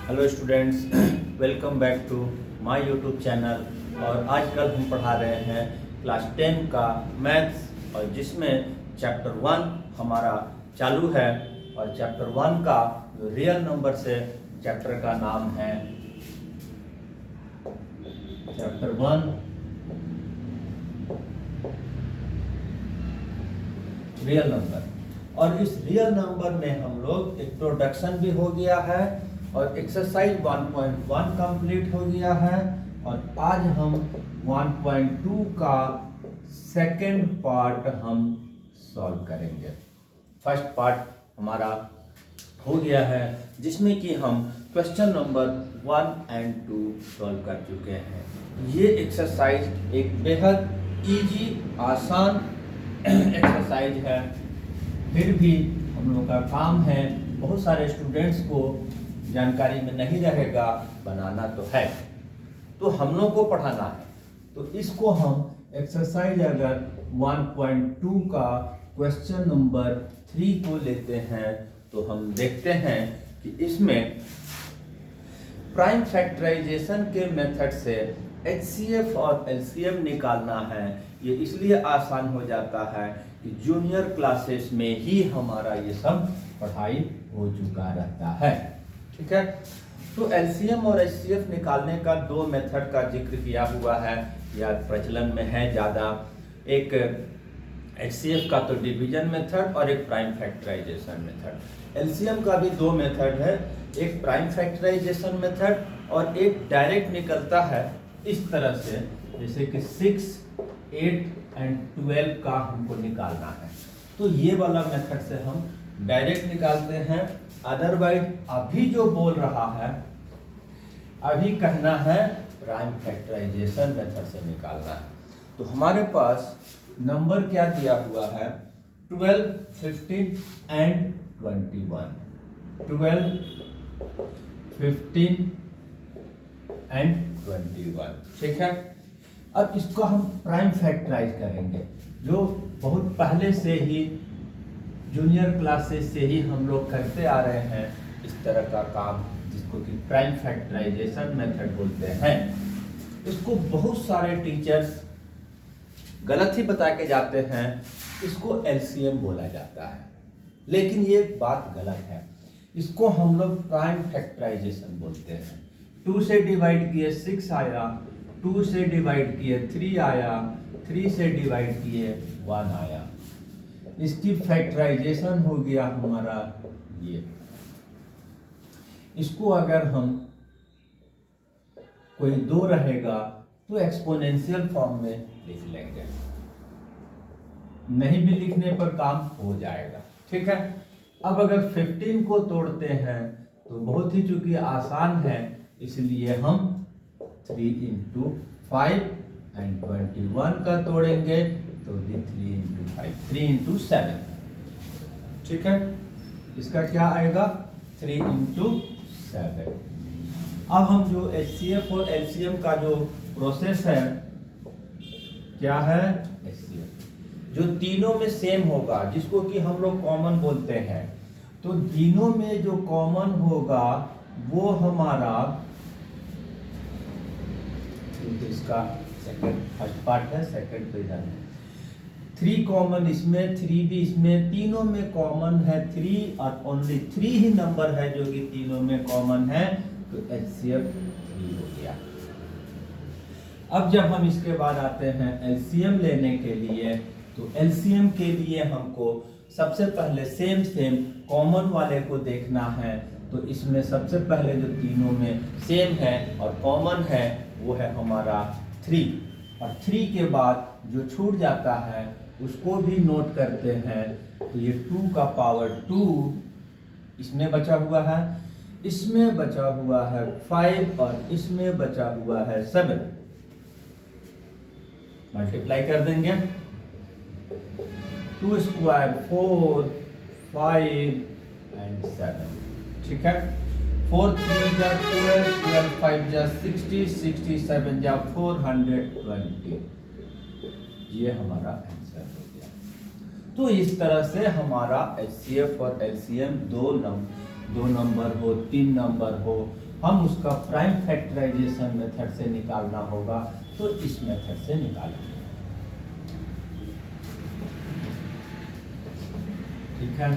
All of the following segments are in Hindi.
Hello students, welcome back to my YouTube channel. और आजकल हम पढ़ा रहे हैं क्लास 10 का मैथ्स, और जिसमें चैप्टर 1 हमारा चालू है। और चैप्टर 1 का जो रियल नंबर से चैप्टर का नाम है चैप्टर 1 रियल नंबर। और इस रियल नंबर में हम लोग एक प्रोडक्शन भी हो गया है और एक्सरसाइज 1.1 कंप्लीट हो गया है। और आज हम 1.2 का सेकंड पार्ट हम सॉल्व करेंगे। फर्स्ट पार्ट हमारा हो गया है, जिसमें कि हम क्वेश्चन नंबर 1 और 2 सॉल्व कर चुके हैं। ये एक्सरसाइज एक बेहद इजी आसान एक्सरसाइज है, फिर भी हम लोग का काम है, बहुत सारे स्टूडेंट्स को जानकारी में नहीं रहेगा, बनाना तो है, तो हम लोग को पढ़ाना है। तो इसको हम एक्सरसाइज अगर 1.2 का क्वेश्चन नंबर 3 को लेते हैं तो हम देखते हैं कि इसमें प्राइम फैक्टराइजेशन के मेथड से HCF और LCM निकालना है। ये इसलिए आसान हो जाता है कि जूनियर क्लासेस में ही हमारा ये सब पढ़ाई हो चुका रहता है। ठीक है, तो LCM और HCF निकालने का दो मेथड का जिक्र किया हुआ है, या प्रचलन में है ज़्यादा। एक HCF का तो डिवीजन मेथड और एक प्राइम फैक्टराइजेशन मेथड। LCM का भी दो मेथड है, एक प्राइम फैक्टराइजेशन मेथड और एक डायरेक्ट निकलता है इस तरह से, जैसे कि 6, 8 और 12 का हमको निकालना है, तो ये वाला मेथड से हम डायरेक्ट निकालते हैं। अदरवाइज अभी जो बोल रहा है, अभी कहना है प्राइम फैक्टराइजेशन मेथड से निकालना है। तो हमारे पास नंबर क्या दिया हुआ है, 12, 15 और 21। 12, 15 और 21। ठीक है, अब इसको हम प्राइम फैक्टराइज करेंगे, जो बहुत पहले से ही जूनियर क्लासेस से ही हम लोग करते आ रहे हैं इस तरह का काम, जिसको कि प्राइम फैक्टराइजेशन मेथड बोलते हैं। इसको बहुत सारे टीचर्स गलत ही बता के जाते हैं, इसको LCM बोला जाता है, लेकिन ये बात गलत है। इसको हम लोग प्राइम फैक्टराइजेशन बोलते हैं। 2 से डिवाइड किए 6 आया, 2 से डिवाइड किए 3 आया, 3 से डिवाइड किए 1 आया। इसकी फैक्टराइजेशन हो गया हमारा ये। इसको अगर हम कोई 2 रहेगा तो एक्सपोनेंशियल फॉर्म में लिख लेंगे, नहीं भी लिखने पर काम हो जाएगा। ठीक है, अब अगर 15 को तोड़ते हैं तो बहुत ही चूंकि आसान है, इसलिए हम 3 into 5 और 21 का तोड़ेंगे तो 3 into 5, 3 into 7। ठीक है, इसका क्या आएगा 3 into 7। अब हम जो HCF और LCM का जो प्रोसेस है, क्या है HCF, जो तीनों में सेम होगा, जिसको कि हम लोग कॉमन बोलते हैं। तो तीनों में जो कॉमन होगा वो हमारा, इसका सेकंड फर्स्ट पार्ट है, सेकंड पे जाना है। 3 कॉमन इसमें, 3 भी इसमें, तीनों में कॉमन है 3, और ओनली 3 ही नंबर है जो कि तीनों में कॉमन है, तो HCF 3 हो गया। अब जब हम इसके बाद आते हैं LCM लेने के लिए, तो LCM के लिए हमको सबसे पहले सेम कॉमन वाले को देखना है। तो इसमें सबसे पहले जो तीनों में सेम है और कॉमन है वो है हमारा 3, और 3 के बाद जो छूट जाता है उसको भी नोट करते हैं। तो ये 2 का पावर 2 इसमें बचा हुआ है, इसमें बचा हुआ है 5, और इसमें बचा हुआ है 7। मल्टीप्लाई कर देंगे, 2 स्क्वायर 4, 5 और 7। ठीक है, 4 3 जा 12, 12 5 जा 60, 67 जा 420। ये हमारा आंसर हो गया। तो इस तरह से हमारा HCF और LCM दो नंबर हो, 3 नंबर हो, हम उसका प्राइम फैक्टराइजेशन मेथड से निकालना होगा, तो इस मेथड से निकालेंगे। ठीक है।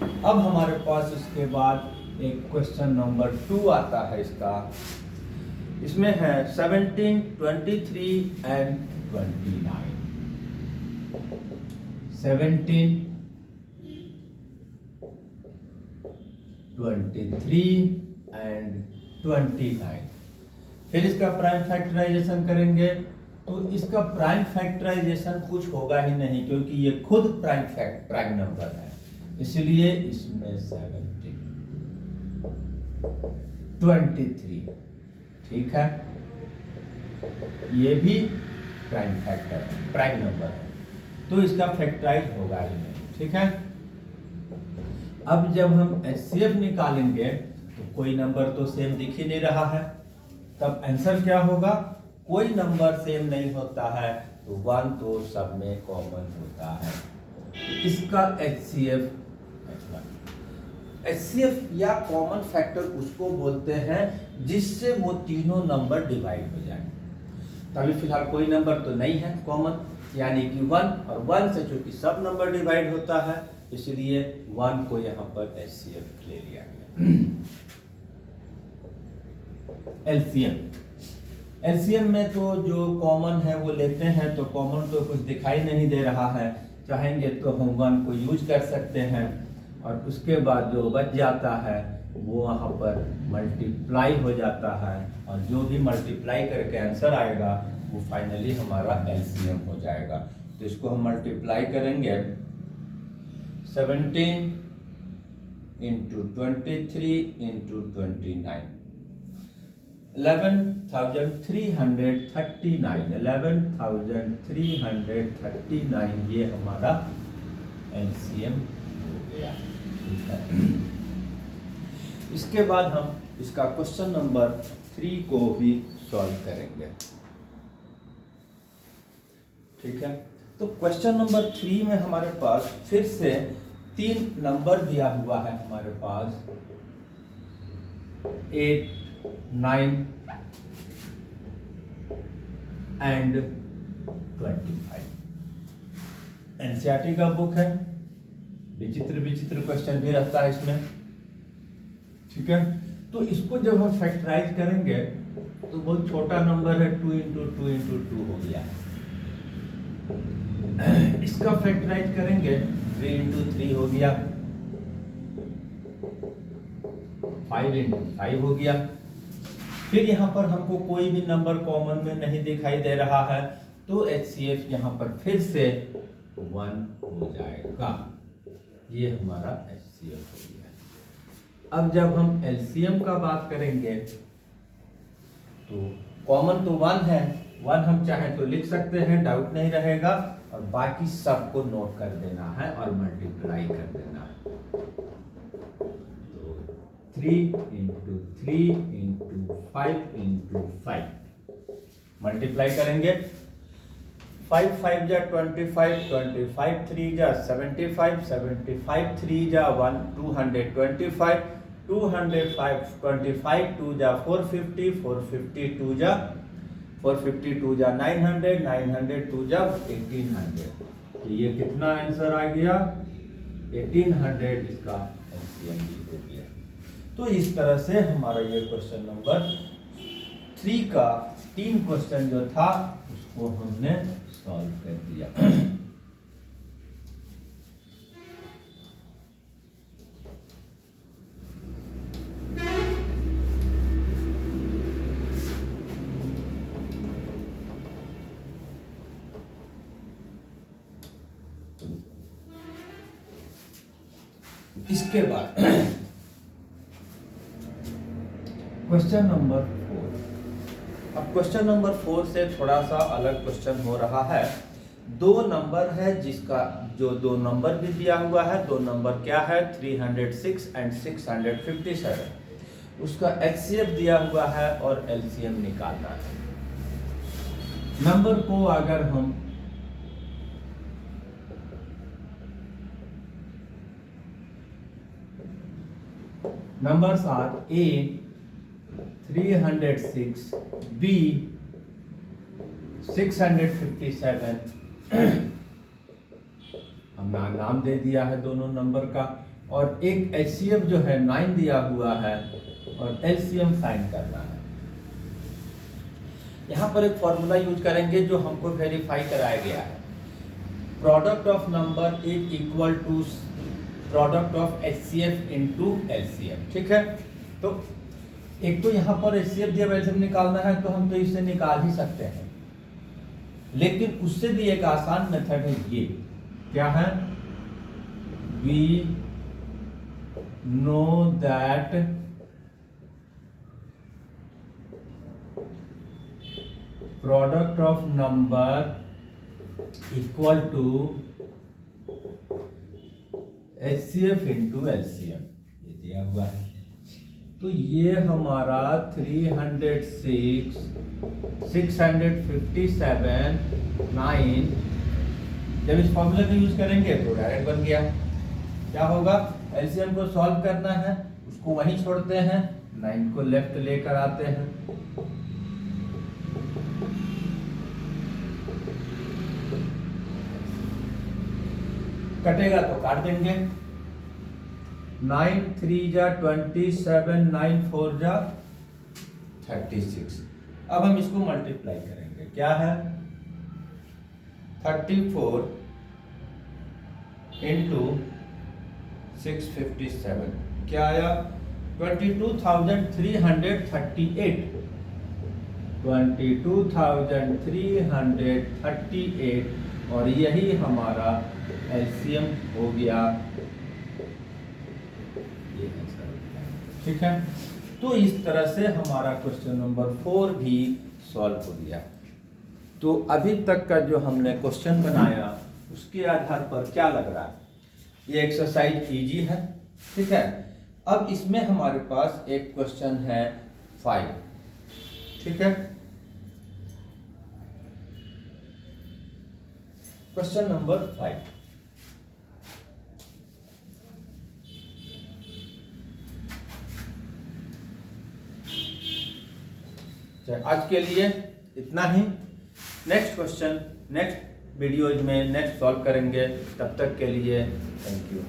अब हमारे पास इसके बाद एक क्वेश्चन नंबर 2 आता है इसका। इसमें है 17, 23 एंड 29। 17, 23 एंड 29। फिर इसका प्राइम फैक्टराइजेशन करेंगे, तो इसका प्राइम फैक्टराइजेशन कुछ होगा ही नहीं, क्योंकि ये खुद प्राइम नंबर है, इसलिए इसमें 17, 23। ठीक है, ये भी प्राइम फैक्टर है, प्राइम नंबर है, तो इसका फैक्टराइज होगा ही नहीं। ठीक है। अब जब हम एचसीएफ निकालेंगे तो कोई नंबर तो सेम दिख ही नहीं रहा है, तब आंसर क्या होगा? कोई नंबर सेम नहीं होता है, तो 1 तो सब में कॉमन होता है। इसका एचसीएफ या कॉमन फैक्टर उसको बोलते हैं जिससे वो तीनों नंबर डिवाइड हो जाए। तभी फिलहाल कोई नंबर तो नहीं है कॉमन, यानी कि 1, और 1 से चूंकि सब नंबर डिवाइड होता है, इसलिए 1 को यहाँ पर एचसीएफ ले लिया गया। एलसीएम में तो जो कॉमन है वो लेते हैं, तो कॉमन तो कुछ दिखाई नहीं दे रहा है, चाहेंगे तो हम 1 को यूज कर सकते हैं, और उसके बाद जो बच जाता है वो वहाँ पर मल्टीप्लाई हो जाता है, और जो भी मल्टीप्लाई करके आंसर आएगा वो फाइनली हमारा एलसीएम हो जाएगा। तो इसको हम मल्टीप्लाई करेंगे, 17 इंटू 23 इंटू 29, 11,339, 11,339 ये हमारा एलसीएम हो गया। ठीक है। इसके बाद हम इसका क्वेश्चन नंबर 3 को भी सॉल्व करेंगे। ठीक है। तो क्वेश्चन नंबर 3 में हमारे पास फिर से 3 नंबर दिया हुआ है हमारे पास, 8, 9 एंड 25। एनसीईआरटी का बुक है, विचित्र विचित्र क्वेश्चन भी रहता है इसमें। ठीक है। तो इसको जब हम फैक्टराइज करेंगे तो बहुत छोटा नंबर है, 2 इंटू 2 इंटू 2 हो गया। इसका फैक्टराइज करेंगे 3 इंटू 3 हो गया, 5 इंटू 5 हो गया। फिर यहाँ पर हमको कोई भी नंबर कॉमन में नहीं दिखाई दे रहा है, तो एचसीएफ यहाँ पर फिर से 1 हो जाएगा। ये हमारा एचसीएफ हो गया। अब जब हम एलसीएम का बात करेंगे तो कॉमन तो 1 है, 1 हम चाहे तो लिख सकते हैं, डाउट नहीं रहेगा, और बाकी सबको नोट कर देना है और मल्टीप्लाई कर देना है। तो 3 इंटू 3 इंटू 5 इंटू 5 मल्टीप्लाई करेंगे, 5 5 जा 25, 25 3 जा 75, 75 3 जा 225, 205 25 2 जा 450, 452 जा 452 जा 900, 902 जा 1800। तो ये कितना आंसर आ गया? 1800 इसका एलसीएम हो गया। तो इस तरह से हमारा ये क्वेश्चन नंबर 3 का 3 क्वेश्चन जो था उसको हमने सॉल्व कर दिया। इसके बाद क्वेश्चन नंबर 4। अब क्वेश्चन नंबर 4 से थोड़ा सा अलग क्वेश्चन हो रहा है। 2 नंबर है, जिसका जो 2 नंबर भी दिया हुआ है, 2 नंबर क्या है? 306 एंड 657। उसका एचसीएफ दिया हुआ है और एलसीएम निकालना है। नंबर को अगर हम numbers are 8, 306 B 657 हमने नाम दे दिया है दोनों नंबर का, और एक HCF जो है 9 दिया हुआ है और LCM फाइंड करना है। यहाँ पर एक फॉर्मूला यूज करेंगे जो हमको वेरीफाई कराया गया है। Product of number is equal to product of HCF into LCM। ठीक है, तो एक तो यहाँ पर HCF दिया LCM निकालना है, तो हम तो इससे निकाल ही सकते हैं, लेकिन उससे भी एक आसान मेथड है। ये क्या है? We know that product of number equal to HCF into LCM, ये दिया हुआ है। तो ये हमारा 306 657 9, जब इस फॉर्मूले का यूज करेंगे तो डायरेक्ट बन गया। क्या होगा? एलसीएम को सॉल्व करना है, उसको वहीं छोड़ते हैं, 9 को लेफ्ट लेकर आते हैं। कटेगा तो काट देंगे। 9 3 जा 27, 9 4 जा 36। अब हम इसको मल्टीप्लाई करेंगे। क्या है? 34 इंटू 657 क्या आया? 22,338। 22,338, और यही हमारा एलसीएम हो गया। ये आंसर। ठीक है, तो इस तरह से हमारा क्वेश्चन नंबर 4 भी सॉल्व हो गया। तो अभी तक का जो हमने क्वेश्चन बनाया उसके आधार पर क्या लग रहा है? ये एक्सरसाइज इजी है। ठीक है, अब इसमें हमारे पास एक क्वेश्चन है 5। ठीक है, क्वेश्चन नंबर 5। आज के लिए इतना ही। नेक्स्ट क्वेश्चन नेक्स्ट वीडियोज में नेक्स्ट सॉल्व करेंगे। तब तक के लिए थैंक यू।